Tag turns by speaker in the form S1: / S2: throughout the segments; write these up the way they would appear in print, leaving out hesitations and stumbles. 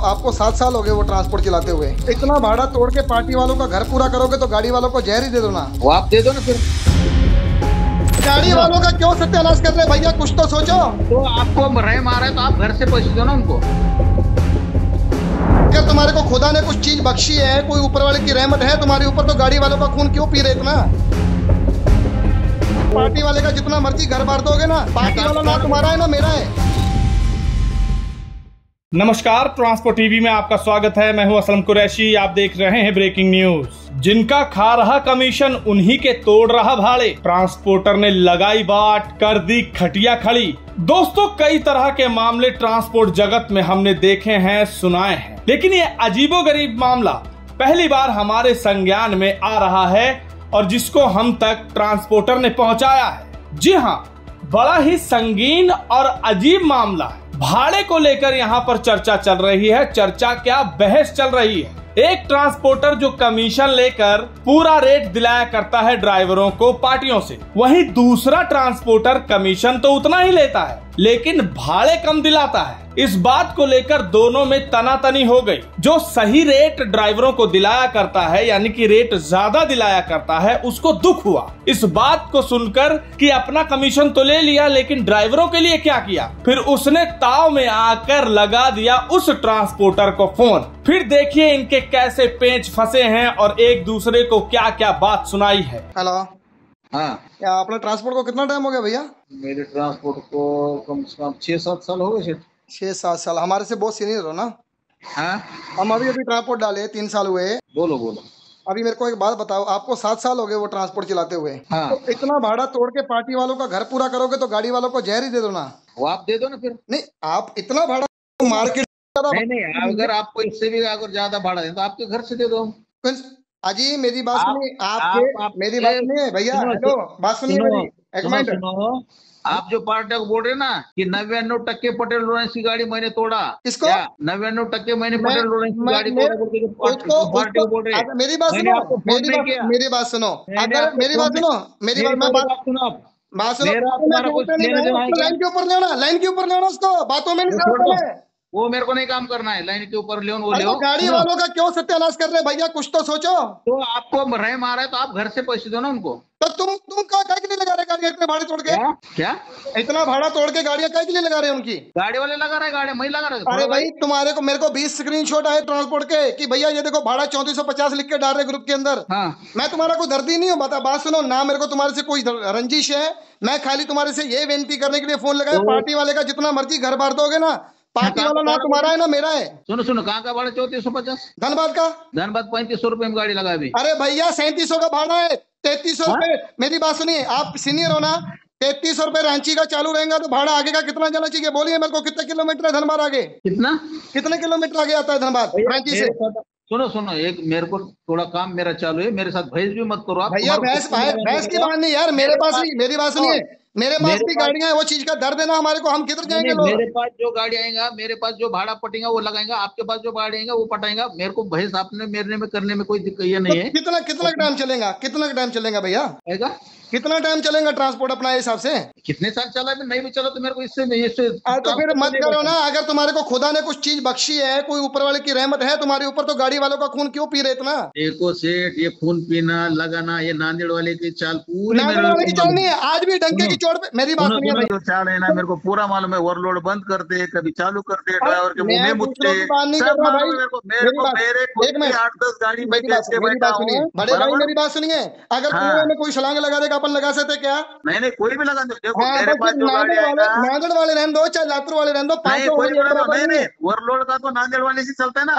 S1: आपको 7 साल हो गए वो ट्रांसपोर्ट चलाते हुए। इतना भाड़ा तोड़ के पार्टी वालों का घर पूरा करोगे तो गाड़ी वालों को जहर ही दे दो ना।
S2: वो आप दे दो ना फिर।
S1: गाड़ी वालों का क्यों सत्यानाश कर रहे भैया, कुछ तो सोचो।
S2: तो आपको रहम आ रहा है तो आप घर से पैसे दो ना उनको।
S1: अगर तुम्हारे को खुदा ने कुछ चीज बख्शी है, कोई ऊपर वाले की रहमत है तुम्हारे ऊपर, तो गाड़ी वालों का खून क्यों पी रहे इतना। पार्टी वाले का जितना मर्जी घर बार दोगे ना, पार्टी वाला ना तुम्हारा है ना मेरा है।
S3: नमस्कार, ट्रांसपोर्ट टीवी में आपका स्वागत है। मैं हूं असलम कुरैशी। आप देख रहे हैं ब्रेकिंग न्यूज। जिनका खा रहा कमीशन उन्हीं के तोड़ रहा भाड़े, ट्रांसपोर्टर ने लगाई बाट, कर दी खटिया खड़ी। दोस्तों, कई तरह के मामले ट्रांसपोर्ट जगत में हमने देखे हैं, सुनाए हैं, लेकिन ये अजीबोगरीब मामला पहली बार हमारे संज्ञान में आ रहा है और जिसको हम तक ट्रांसपोर्टर ने पहुंचाया है। जी हाँ, बड़ा ही संगीन और अजीब मामला है। भाड़े को लेकर यहाँ पर चर्चा चल रही है। चर्चा क्या, बहस चल रही है। एक ट्रांसपोर्टर जो कमीशन लेकर पूरा रेट दिलाया करता है ड्राइवरों को पार्टियों से, वहीं दूसरा ट्रांसपोर्टर कमीशन तो उतना ही लेता है लेकिन भाड़े कम दिलाता है। इस बात को लेकर दोनों में तनातनी हो गई। जो सही रेट ड्राइवरों को दिलाया करता है, यानी कि रेट ज्यादा दिलाया करता है, उसको दुख हुआ इस बात को सुनकर कि अपना कमीशन तो ले लिया लेकिन ड्राइवरों के लिए क्या किया। फिर उसने ताव में आकर लगा दिया उस ट्रांसपोर्टर को फोन। फिर देखिए इनके कैसे पेंच फंसे हैं और एक दूसरे को क्या क्या बात सुनाई है।
S1: हेलो,
S2: हाँ,
S1: क्या अपने ट्रांसपोर्ट को कितना टाइम हो गया भैया?
S2: मेरे ट्रांसपोर्ट को कम से कम 6-7 साल हो गए।
S1: 6-7 साल। हमारे से बहुत सीनियर हो ना।
S2: हाँ,
S1: हम अभी ट्रांसपोर्ट डाले 3 साल हुए।
S2: बोलो बोलो।
S1: अभी मेरे को एक बात बताओ, आपको 7 साल हो गए वो ट्रांसपोर्ट चलाते हुए।
S2: हाँ।
S1: तो इतना भाड़ा तोड़ के पार्टी वालों का घर पूरा करोगे तो गाड़ी वालों को जहर ही दे दो ना।
S2: वो आप दे दो ना फिर।
S1: नहीं, आप इतना भाड़ा मार्केट।
S2: नहीं, अगर आपको इससे भी अगर ज्यादा भाड़ा दें तो आपके घर से दे दो।
S1: अजी मेरी बात सुनिए,
S2: आप
S1: मेरी बात सुनिए भैया। हेलो, बात सुनिए मेरी एक मिनट।
S2: आप जो पार्टी को बोल रहे ना कि 99% पटेल लॉरेंस की गाड़ी मैंने तोड़ा,
S1: किसको?
S2: 99% मैंने पटेल लॉरेंस की गाड़ी पार्टी को बोल रहे हैं।
S1: मेरी बात सुनो, मेरी बात सुनो, अगर मेरी बात सुनो, मेरी बात सुनो, बात सुनो। लाइन के ऊपर ले आना, लाइन के ऊपर ले आना उसको, बातों में नहीं।
S2: वो मेरे को नहीं काम करना है, लाइन के ऊपर ले
S1: तो गाड़ी वालों का क्यों सत्यानाश कर रहे भैया, कुछ तो सोचो।
S2: तो आपको रहम आ रहा है तो आप घर से पैसे दो ना उनको।
S1: तो तुम काय के लिए लगा रहे गाड़ी इतने भाड़े तोड़ के?
S2: क्या
S1: इतना भाड़ा तोड़ के गाड़ियां काय के लिए लगा रहे हैं उनकी?
S2: गाड़ी वाले लगा रहे, गाड़ी मैं लगा रहा।
S1: अरे भाई, तुम्हारे को मेरे को 20 स्क्रीनशॉट आए ट्रांसपोर्ट के कि भैया ये देखो भाड़ा 3450 लिख के डाल रहे ग्रुप के अंदर।
S2: हाँ।
S1: मैं तुम्हारा कोई दर्दी नहीं हूँ, बता बात सुनो ना, मेरे को तुम्हारे से कोई रंजिश है। मैं खाली तुम्हारे से ये विनती करने के लिए फोन लगाया, पार्टी वाले का जितना मर्जी घर बार दोगे ना, पार्टी वाला ना तुम्हारा है ना मेरा है।
S2: सुनो, कहाँ का भाड़ा? 3450
S1: धनबाद का।
S2: धनबाद 3500 रुपए में गाड़ी लगा अभी।
S1: अरे भैया 3700 का भाड़ा है, 3300 रुपए। मेरी बात सुनिए, आप सीनियर हो ना। 3300 रुपए रांची का चालू रहेगा तो भाड़ा आगे का कितना जाना चाहिए? बोलिए मेरे को, कितने किलोमीटर है धनबाद आगे? कितने किलोमीटर आगे आता है धनबाद रांची से?
S2: सुनो, एक मेरे को थोड़ा काम मेरा चालू है, मेरे साथ बहस भी मत करो आप।
S1: भैया भैंस की बात नहीं यार, मेरे पास नहीं। मेरी बात सुनिए, मेरे पास भी गाड़ियां हैं, वो चीज का दर्द है ना हमारे को। हम किधर जाएंगे लोग?
S2: मेरे पास जो गाड़ी आएगा, मेरे पास जो भाड़ा पटेगा वो लगाएगा, आपके पास जो गाड़ी आएगा वो पटाएगा। मेरे को बहस आपने मेरे में करने में कोई दिक्कत ये नहीं है।
S1: कितना टाइम चलेगा? कितना टाइम चलेगा भैया? कितना टाइम चलेगा ट्रांसपोर्ट अपना हिसाब से?
S2: कितने साल चला है? नहीं भी चला तो मेरे को इससे
S1: तो फिर मत करो ना। अगर तुम्हारे को खुदा ने कुछ चीज बख्शी है, कोई ऊपर वाले की रहमत है तुम्हारे ऊपर, तो गाड़ी वालों का खून क्यों पी रहे इतना?
S2: देखो सेठ, ये खून पीना लगाना, ये नांदेड़ वाले की चाल पूरी
S1: की चाल नहीं है। आज भी डंके की चोट पे मेरी बात सुनिए।
S2: जो चाल है ना, मेरे को पूरा मालूम है। ओवरलोड बंद करते, कभी चालू करते, ड्राइवर के मुंह में मुझसे मेरे को 8-10 गाड़ी में बैठा हूँ।
S1: बड़े भाई मेरी बात सुनिए, अगर कुएं में कोई छलांग लगा देगा अपन लगा सकते क्या?
S2: नहीं, कोई भी लगा दो। देखो मेरे पास जो गाड़ी आएगा,
S1: नांदेड़ वाले रहने दो चाहे लातूर वाले रहने दो,
S2: नहीं ओवरलोड का तो नांदेड़ वाले से चलता है ना।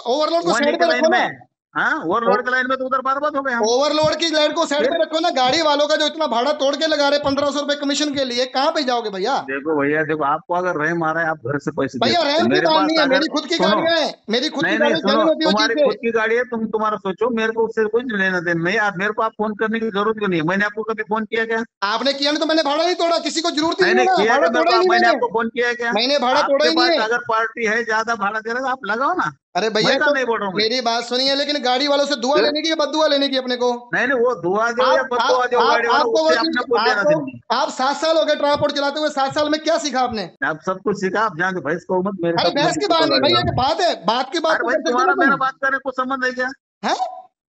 S1: ओवरलोड को साइड पे रखो ना।
S2: हाँ, ओवरलोड की लाइन में तो उधर बर्बाद हो गए।
S1: ओवरलोड की लाइन को साइड पे रखो ना। गाड़ी वालों का जो इतना भाड़ा तोड़ के लगा रहे 1500 रुपए कमीशन के लिए, कहाँ पे जाओगे भैया?
S2: देखो भैया, देखो आपको अगर रहम आ रहा है आप घर से पैसे
S1: भैया रहम की बात नहीं है, मेरी खुद की गाड़ी है, मेरी खुद की गाड़ी।
S2: तुम्हारी खुद की गाड़ी है, तुम तुम्हारा सोचो, मेरे को उससे कुछ लेना देना नहीं। आप मेरे को आप फोन करने की जरूरत क्यों नहीं है? मैंने आपको कभी फोन किया क्या?
S1: आपने किया नहीं तो मैंने भाड़ा नहीं तोड़ा, किसी को जरूरत नहीं।
S2: मैंने आपको फोन किया क्या?
S1: मैंने भाड़ा तोड़ा ही नहीं।
S2: अगर पार्टी है ज्यादा भाड़ा दे रहा है आप लगाओ ना।
S1: अरे भैया
S2: मैं
S1: तो
S2: नहीं बोल रहा हूँ।
S1: मेरी बात सुनिए, लेकिन गाड़ी वालों से दुआ लेने की या बददुआ लेने की अपने को?
S2: नहीं वो दुआ दो या बददुआ दो गाड़ी वाला, उससे अपने को देना देना।
S1: आप 7 साल हो गए ट्रांसपोर्ट चलाते हुए, 7 साल में क्या सीखा आपने?
S2: आप सब कुछ सीखा, आप जाके भैंस को मत मेरे।
S1: अरे भैंस की बात नहीं भैया, की बात है, बात की बात।
S2: अरे भाई तुम्हारा मेरा बात करने को संबंध है क्या?
S1: है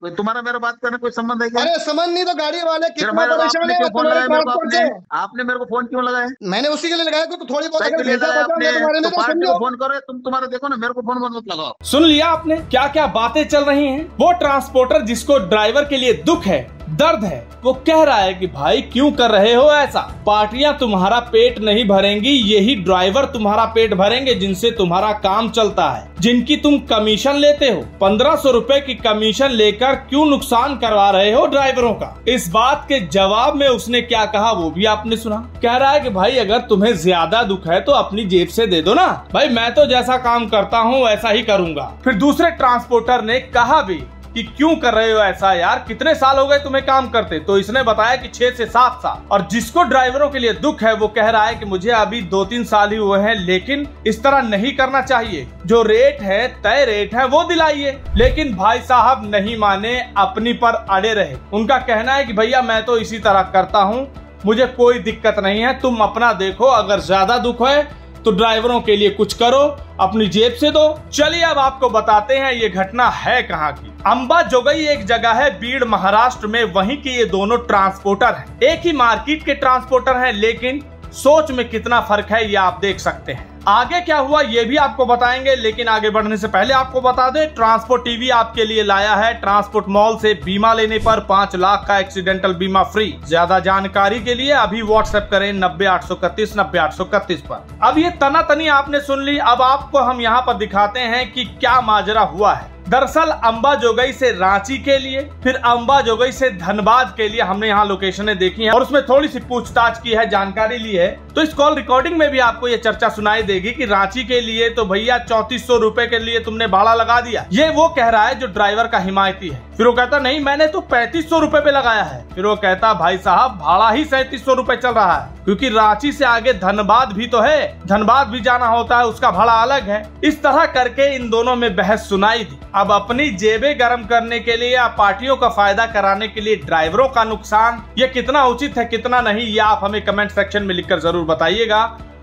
S2: तुम्हारा मेरा बात करने कोई संबंध है क्या?
S1: अरे संबंध नहीं तो गाड़ी वाले कितना परेशान है
S2: फोन लगाया मेरे को
S1: आपने?
S2: आपने मेरे को फोन क्यों लगाया?
S1: मैंने उसी के लिए लगाया कि थोड़ी बहुत अगर भेजा
S2: लगाया
S1: बचा
S2: आपने,
S1: तुम्हारे में
S2: तो
S1: तो
S2: पार्टी
S1: समझो।
S2: को फोन करो, तुम तुम्हारा देखो ना, मेरे को फोन मत लगाओ।
S3: सुन लिया आपने क्या क्या बातें चल रही हैं? वो ट्रांसपोर्टर जिसको ड्राइवर के लिए दुख है, दर्द है, वो कह रहा है कि भाई क्यों कर रहे हो ऐसा? पार्टियां तुम्हारा पेट नहीं भरेंगी, यही ड्राइवर तुम्हारा पेट भरेंगे जिनसे तुम्हारा काम चलता है, जिनकी तुम कमीशन लेते हो। 1500 रुपए की कमीशन लेकर क्यों नुकसान करवा रहे हो ड्राइवरों का? इस बात के जवाब में उसने क्या कहा वो भी आपने सुना। कह रहा है कि भाई अगर तुम्हें ज्यादा दुख है तो अपनी जेब से दे दो ना भाई, मैं तो जैसा काम करता हूँ वैसा ही करूंगा। फिर दूसरे ट्रांसपोर्टर ने कहा भी कि क्यों कर रहे हो ऐसा यार, कितने साल हो गए तुम्हें काम करते? तो इसने बताया कि 6 से 7 साल। और जिसको ड्राइवरों के लिए दुख है वो कह रहा है कि मुझे अभी 2-3 साल ही हुए हैं, लेकिन इस तरह नहीं करना चाहिए, जो रेट है तय रेट है वो दिलाइए। लेकिन भाई साहब नहीं माने, अपनी पर अड़े रहे। उनका कहना है कि भैया मैं तो इसी तरह करता हूँ, मुझे कोई दिक्कत नहीं है, तुम अपना देखो, अगर ज्यादा दुख है तो ड्राइवरों के लिए कुछ करो, अपनी जेब से दो। चलिए अब आपको बताते हैं ये घटना है कहाँ की। अंबाजोगाई एक जगह है बीड़ महाराष्ट्र में, वहीं के ये दोनों ट्रांसपोर्टर हैं। एक ही मार्केट के ट्रांसपोर्टर हैं, लेकिन सोच में कितना फर्क है ये आप देख सकते हैं। आगे क्या हुआ ये भी आपको बताएंगे, लेकिन आगे बढ़ने से पहले आपको बता दें ट्रांसपोर्ट टीवी आपके लिए लाया है ट्रांसपोर्ट मॉल से बीमा लेने पर 5 लाख का एक्सीडेंटल बीमा फ्री। ज्यादा जानकारी के लिए अभी व्हाट्सएप करें 90-831 90-831 पर। अब ये तना तनी आपने सुन ली, अब आपको हम यहाँ पर दिखाते हैं कि क्या माजरा हुआ है। दरअसल अंबाजोगाई से रांची के लिए, फिर अंबाजोगाई से धनबाद के लिए हमने यहाँ लोकेशनें देखी हैं और उसमें थोड़ी सी पूछताछ की है, जानकारी ली है। तो इस कॉल रिकॉर्डिंग में भी आपको ये चर्चा सुनाई देगी कि रांची के लिए तो भैया 3400 रुपए के लिए तुमने भाड़ा लगा दिया। ये वो कह रहा है जो ड्राइवर का हिमायती है। फिर वो कहता नहीं मैंने तो 3500 रुपए पे लगाया है। फिर वो कहता भाई साहब भाड़ा ही 3700 रुपए चल रहा है, क्योंकि रांची से आगे धनबाद भी तो है, धनबाद भी जाना होता है, उसका भाड़ा अलग है। इस तरह करके इन दोनों में बहस सुनाई दी। अब अपनी जेबें गर्म करने के लिए या पार्टियों का फायदा कराने के लिए ड्राइवरों का नुकसान, ये कितना उचित है कितना नहीं, ये आप हमें कमेंट सेक्शन में लिखकर जरूर बताइएगा।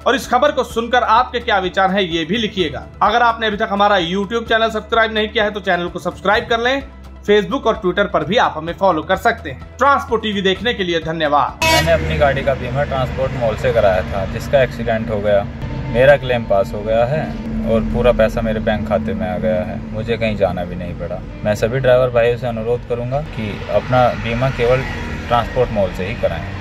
S3: और इस खबर को सुनकर आपके क्या विचार हैं ये भी लिखिएगा। अगर आपने अभी तक हमारा YouTube चैनल सब्सक्राइब नहीं किया है तो चैनल को सब्सक्राइब कर लें। फेसबुक और ट्विटर पर भी आप हमें फॉलो कर सकते हैं। ट्रांसपोर्ट टीवी देखने के लिए धन्यवाद।
S4: मैंने अपनी गाड़ी का बीमा ट्रांसपोर्ट मॉल से कराया था, जिसका एक्सीडेंट हो गया। मेरा क्लेम पास हो गया है और पूरा पैसा मेरे बैंक खाते में आ गया है, मुझे कहीं जाना भी नहीं पड़ा। मैं सभी ड्राइवर भाइयों से अनुरोध करूंगा कि अपना बीमा केवल ट्रांसपोर्ट मॉल से ही कराएं।